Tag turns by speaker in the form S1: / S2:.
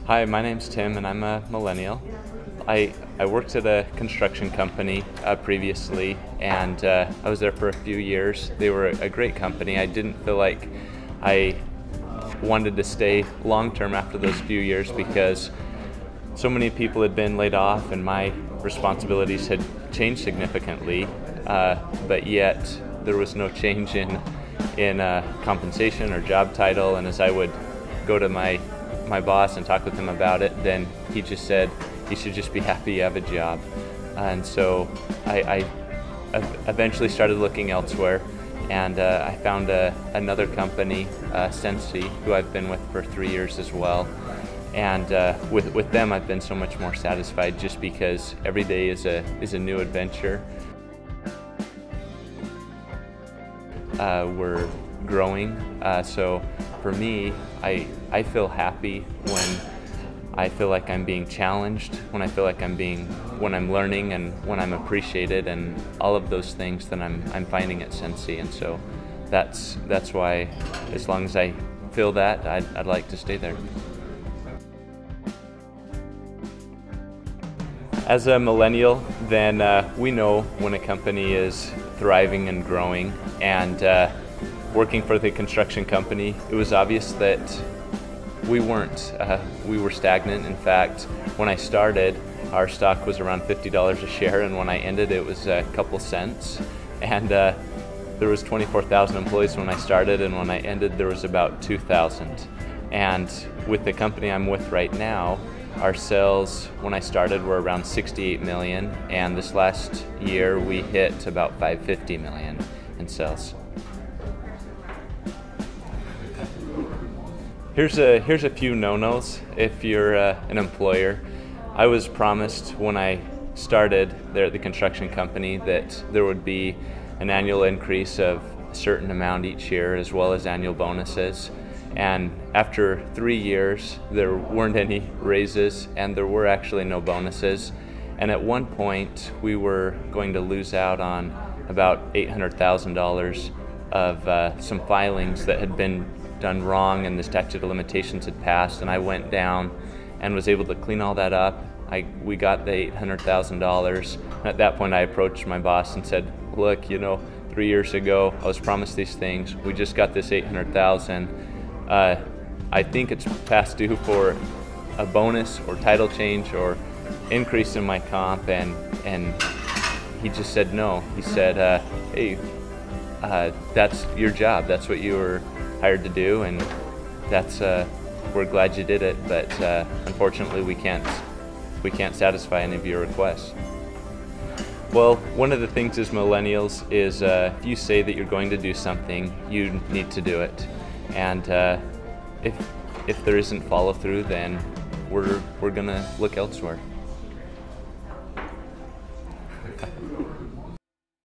S1: Hi, my name's Tim and I'm a millennial. I worked at a construction company previously, and I was there for a few years. They were a great company. I didn't feel like I wanted to stay long term after those few years because so many people had been laid off and my responsibilities had changed significantly, but yet there was no change in compensation or job title. And as I would go to my boss and talk with him about it, then he just said you should just be happy you have a job. And so I eventually started looking elsewhere, and I found another company, Sensi, who I've been with for 3 years as well. And with them I've been so much more satisfied, just because every day is a new adventure. We're growing, so for me, I feel happy when I feel like I'm being challenged, when I feel like when I'm learning and when I'm appreciated, and all of those things that I'm finding at Sensi. And so that's why, as long as I feel that, I'd like to stay there. As a millennial, then we know when a company is thriving and growing, and working for the construction company, it was obvious that we weren't. We were stagnant. In fact, when I started, our stock was around $50 a share, and when I ended, it was a couple cents. And there was 24,000 employees when I started, and when I ended, there was about 2,000. And with the company I'm with right now, our sales when I started were around 68 million, and this last year we hit about 550 million in sales. Here's a few no-nos if you're an employer. I was promised when I started there at the construction company that there would be an annual increase of a certain amount each year, as well as annual bonuses. And after 3 years, there weren't any raises, and there were actually no bonuses. And at one point, we were going to lose out on about $800,000 of some filings that had been done wrong, and the statute of limitations had passed. And I went down and was able to clean all that up. We got the $800,000. At that point, I approached my boss and said, "Look, 3 years ago, I was promised these things. We just got this $800,000. I think it's past due for a bonus or title change or increase in my comp," and he just said no. He said, "Hey, that's your job. That's what you were hired to do, and we're glad you did it, but unfortunately we can't satisfy any of your requests." Well, one of the things as millennials is if you say that you're going to do something, you need to do it. And if there isn't follow through, then we're gonna look elsewhere.